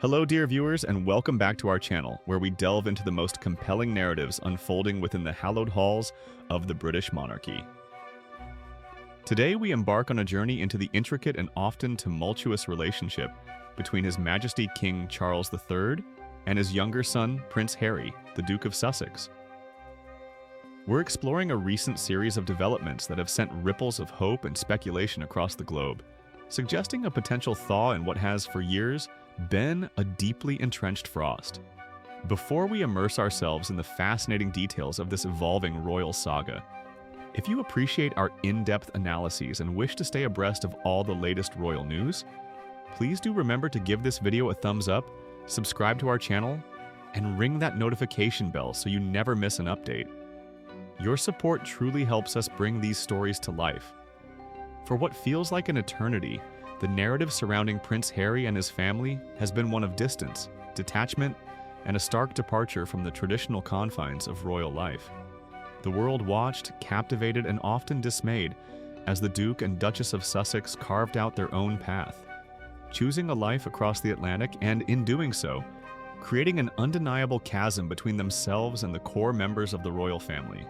Hello, dear viewers, and welcome back to our channel, where we delve into the most compelling narratives unfolding within the hallowed halls of the British monarchy. Today, we embark on a journey into the intricate and often tumultuous relationship between His Majesty King Charles III and his younger son, Prince Harry, the Duke of Sussex. We're exploring a recent series of developments that have sent ripples of hope and speculation across the globe, suggesting a potential thaw in what has, for years, been a deeply entrenched frost. Before we immerse ourselves in the fascinating details of this evolving royal saga, if you appreciate our in-depth analyses and wish to stay abreast of all the latest royal news, please do remember to give this video a thumbs up, subscribe to our channel, and ring that notification bell so you never miss an update. Your support truly helps us bring these stories to life. For what feels like an eternity, the narrative surrounding Prince Harry and his family has been one of distance, detachment, and a stark departure from the traditional confines of royal life. The world watched, captivated, and often dismayed as the Duke and Duchess of Sussex carved out their own path, choosing a life across the Atlantic and, in doing so, creating an undeniable chasm between themselves and the core members of the royal family.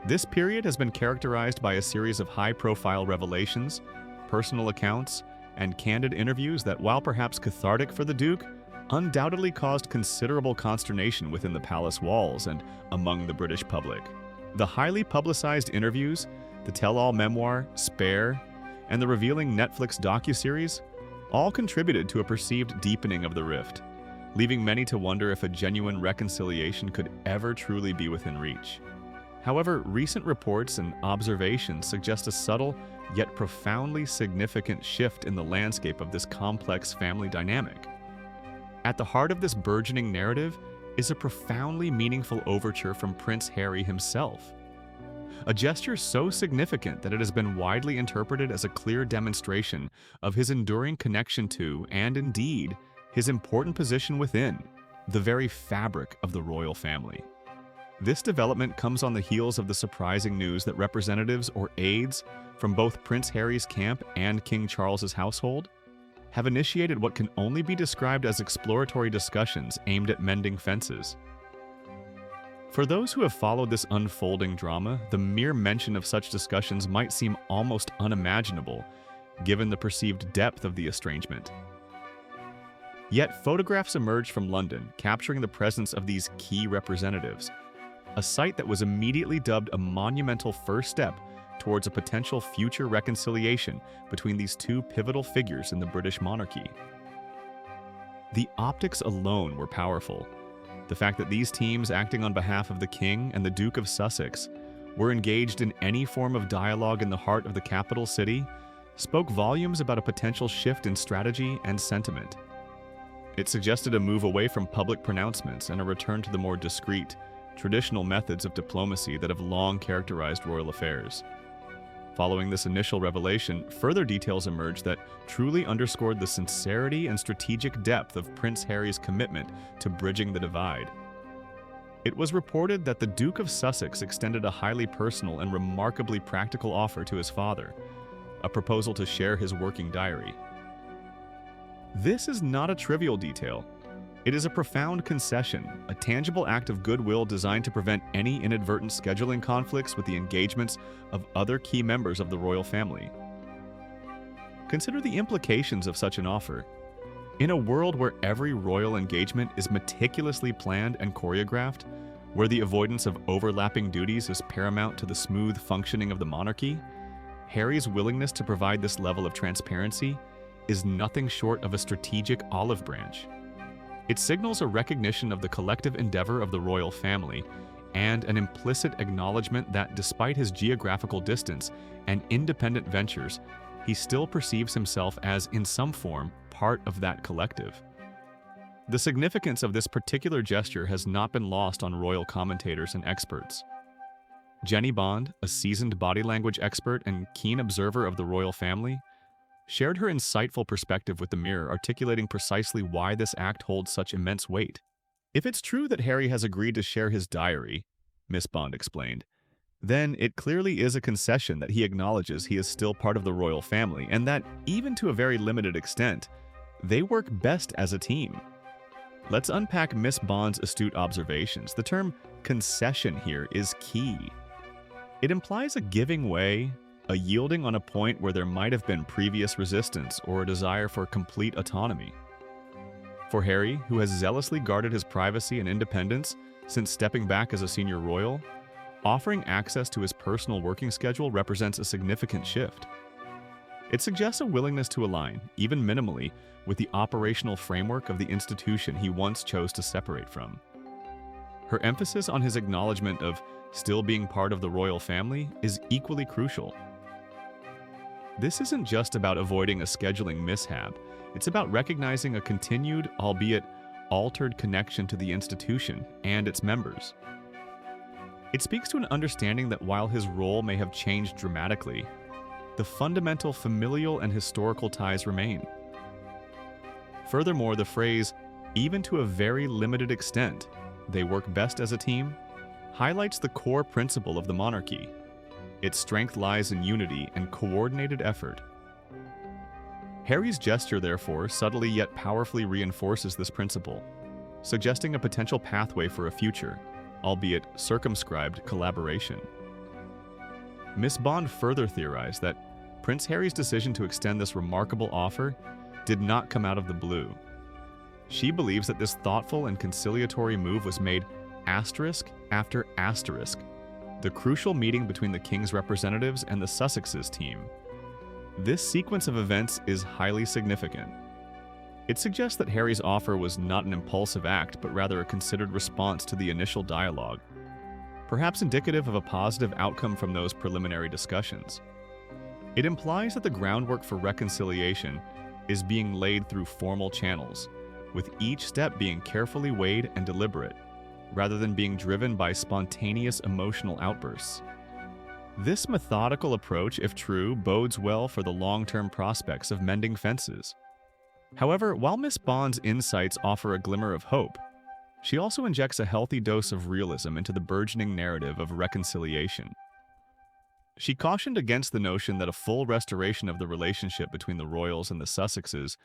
This period has been characterized by a series of high-profile revelations, personal accounts, and candid interviews that, while perhaps cathartic for the Duke, undoubtedly caused considerable consternation within the palace walls and among the British public. The highly publicized interviews, the tell-all memoir, Spare, and the revealing Netflix docuseries all contributed to a perceived deepening of the rift, leaving many to wonder if a genuine reconciliation could ever truly be within reach. However, recent reports and observations suggest a subtle yet profoundly significant shift in the landscape of this complex family dynamic. At the heart of this burgeoning narrative is a profoundly meaningful overture from Prince Harry himself. A gesture so significant that it has been widely interpreted as a clear demonstration of his enduring connection to, and indeed, his important position within, the very fabric of the royal family. This development comes on the heels of the surprising news that representatives or aides from both Prince Harry's camp and King Charles's household have initiated what can only be described as exploratory discussions aimed at mending fences. For those who have followed this unfolding drama, the mere mention of such discussions might seem almost unimaginable, given the perceived depth of the estrangement. Yet photographs emerged from London capturing the presence of these key representatives, a sight that was immediately dubbed a monumental first step towards a potential future reconciliation between these two pivotal figures in the British monarchy. The optics alone were powerful. The fact that these teams acting on behalf of the King and the Duke of Sussex were engaged in any form of dialogue in the heart of the capital city spoke volumes about a potential shift in strategy and sentiment. It suggested a move away from public pronouncements and a return to the more discreet, traditional methods of diplomacy that have long characterized royal affairs. Following this initial revelation, further details emerged that truly underscored the sincerity and strategic depth of Prince Harry's commitment to bridging the divide. It was reported that the Duke of Sussex extended a highly personal and remarkably practical offer to his father, a proposal to share his working diary. This is not a trivial detail. It is a profound concession, a tangible act of goodwill designed to prevent any inadvertent scheduling conflicts with the engagements of other key members of the royal family. Consider the implications of such an offer. In a world where every royal engagement is meticulously planned and choreographed, where the avoidance of overlapping duties is paramount to the smooth functioning of the monarchy, Harry's willingness to provide this level of transparency is nothing short of a strategic olive branch. It signals a recognition of the collective endeavor of the royal family and an implicit acknowledgement that despite his geographical distance and independent ventures, he still perceives himself as, in some form, part of that collective. The significance of this particular gesture has not been lost on royal commentators and experts. Jenny Bond, a seasoned body language expert and keen observer of the royal family, shared her insightful perspective with the Mirror, articulating precisely why this act holds such immense weight. If it's true that Harry has agreed to share his diary, Miss Bond explained, then it clearly is a concession that he acknowledges he is still part of the royal family and that, even to a very limited extent, they work best as a team. Let's unpack Miss Bond's astute observations. The term concession here is key. It implies a giving way, a yielding on a point where there might have been previous resistance or a desire for complete autonomy. For Harry, who has zealously guarded his privacy and independence since stepping back as a senior royal, offering access to his personal working schedule represents a significant shift. It suggests a willingness to align, even minimally, with the operational framework of the institution he once chose to separate from. Her emphasis on his acknowledgement of still being part of the royal family is equally crucial. This isn't just about avoiding a scheduling mishap, it's about recognizing a continued, albeit altered connection to the institution and its members. It speaks to an understanding that while his role may have changed dramatically, the fundamental familial and historical ties remain. Furthermore, the phrase, even to a very limited extent, they work best as a team, highlights the core principle of the monarchy. Its strength lies in unity and coordinated effort. Harry's gesture, therefore, subtly yet powerfully reinforces this principle, suggesting a potential pathway for a future, albeit circumscribed, collaboration. Miss Bond further theorized that Prince Harry's decision to extend this remarkable offer did not come out of the blue. She believes that this thoughtful and conciliatory move was made asterisk after asterisk, the crucial meeting between the King's representatives and the Sussex's team. This sequence of events is highly significant. It suggests that Harry's offer was not an impulsive act, but rather a considered response to the initial dialogue, perhaps indicative of a positive outcome from those preliminary discussions. It implies that the groundwork for reconciliation is being laid through formal channels, with each step being carefully weighed and deliberate, rather than being driven by spontaneous emotional outbursts. This methodical approach, if true, bodes well for the long-term prospects of mending fences. However, while Miss Bond's insights offer a glimmer of hope, she also injects a healthy dose of realism into the burgeoning narrative of reconciliation. She cautioned against the notion that a full restoration of the relationship between the royals and the Sussexes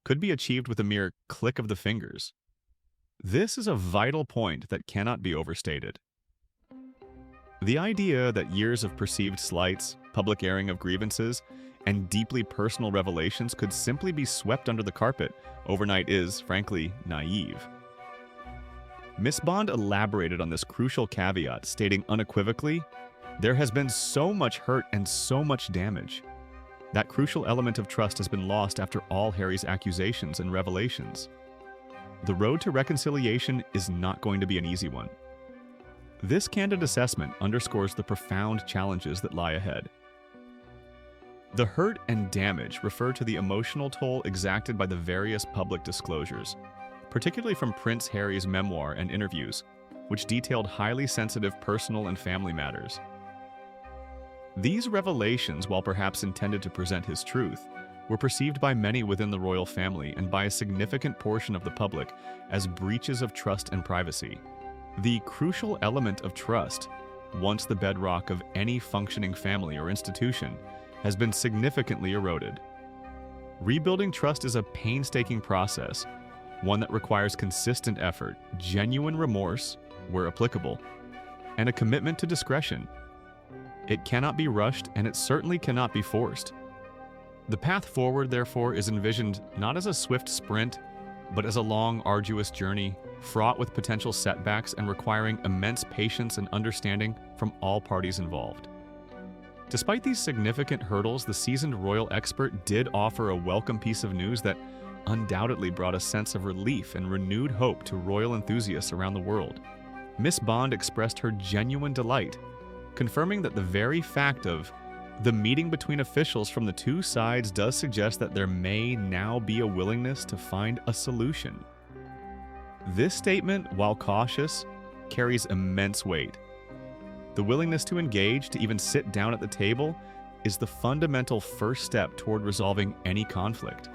could be achieved with a mere click of the fingers. This is a vital point that cannot be overstated. The idea that years of perceived slights, public airing of grievances, and deeply personal revelations could simply be swept under the carpet overnight is, frankly, naive. Miss Bond elaborated on this crucial caveat, stating unequivocally, "There has been so much hurt and so much damage. That crucial element of trust has been lost after all Harry's accusations and revelations. The road to reconciliation is not going to be an easy one." This candid assessment underscores the profound challenges that lie ahead. The hurt and damage refer to the emotional toll exacted by the various public disclosures, particularly from Prince Harry's memoir and interviews, which detailed highly sensitive personal and family matters. These revelations, while perhaps intended to present his truth, were perceived by many within the royal family and by a significant portion of the public as breaches of trust and privacy. The crucial element of trust, once the bedrock of any functioning family or institution, has been significantly eroded. Rebuilding trust is a painstaking process, one that requires consistent effort, genuine remorse, where applicable, and a commitment to discretion. It cannot be rushed, and it certainly cannot be forced. The path forward, therefore, is envisioned not as a swift sprint, but as a long, arduous journey, fraught with potential setbacks and requiring immense patience and understanding from all parties involved. Despite these significant hurdles, the seasoned royal expert did offer a welcome piece of news that undoubtedly brought a sense of relief and renewed hope to royal enthusiasts around the world. Miss Bond expressed her genuine delight, confirming that the very fact of the meeting between officials from the two sides does suggest that there may now be a willingness to find a solution. This statement, while cautious, carries immense weight. The willingness to engage, to even sit down at the table, is the fundamental first step toward resolving any conflict.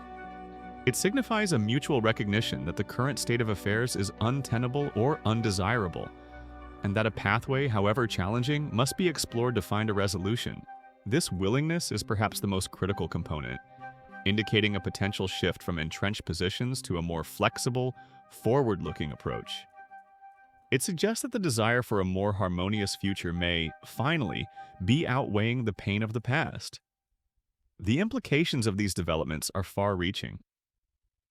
It signifies a mutual recognition that the current state of affairs is untenable or undesirable, and that a pathway, however challenging, must be explored to find a resolution. This willingness is perhaps the most critical component. indicating a potential shift from entrenched positions to a more flexible, forward-looking approach. It suggests that the desire for a more harmonious future may, finally, be outweighing the pain of the past. The implications of these developments are far-reaching.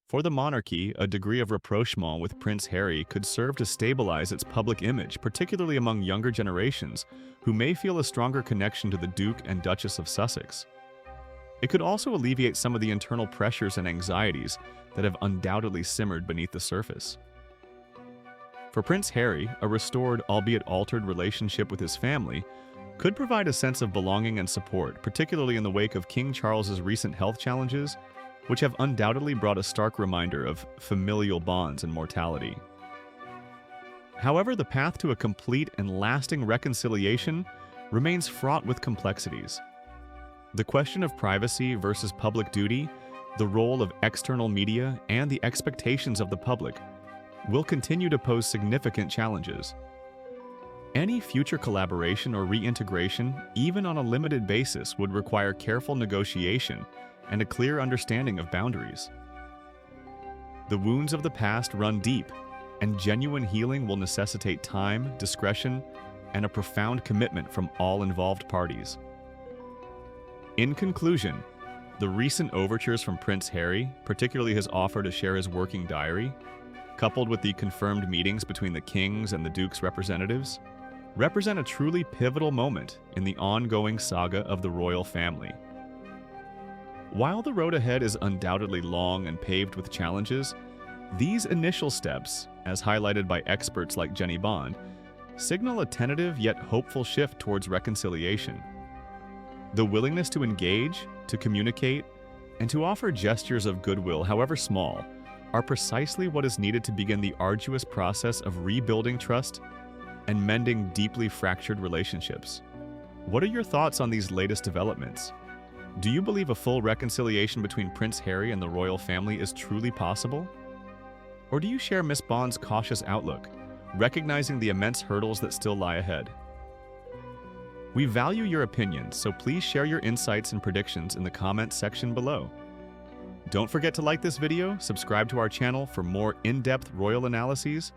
For the monarchy, a degree of rapprochement with Prince Harry could serve to stabilize its public image, particularly among younger generations, who may feel a stronger connection to the Duke and Duchess of Sussex. It could also alleviate some of the internal pressures and anxieties that have undoubtedly simmered beneath the surface. For Prince Harry, a restored, albeit altered relationship with his family could provide a sense of belonging and support, particularly in the wake of King Charles's recent health challenges, which have undoubtedly brought a stark reminder of familial bonds and mortality. However, the path to a complete and lasting reconciliation remains fraught with complexities. The question of privacy versus public duty, the role of external media, and the expectations of the public will continue to pose significant challenges. Any future collaboration or reintegration, even on a limited basis, would require careful negotiation and a clear understanding of boundaries. The wounds of the past run deep, and genuine healing will necessitate time, discretion, and a profound commitment from all involved parties. In conclusion, the recent overtures from Prince Harry, particularly his offer to share his working diary, coupled with the confirmed meetings between the King's and the Duke's representatives, represent a truly pivotal moment in the ongoing saga of the royal family. While the road ahead is undoubtedly long and paved with challenges, these initial steps, as highlighted by experts like Jenny Bond, signal a tentative yet hopeful shift towards reconciliation. The willingness to engage, to communicate, and to offer gestures of goodwill, however small, are precisely what is needed to begin the arduous process of rebuilding trust and mending deeply fractured relationships. What are your thoughts on these latest developments? Do you believe a full reconciliation between Prince Harry and the royal family is truly possible? Or do you share Miss Bond's cautious outlook, recognizing the immense hurdles that still lie ahead? We value your opinions, so please share your insights and predictions in the comments section below. Don't forget to like this video, subscribe to our channel for more in-depth royal analyses,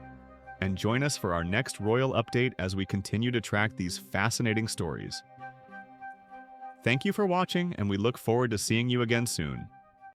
and join us for our next royal update as we continue to track these fascinating stories. Thank you for watching, and we look forward to seeing you again soon.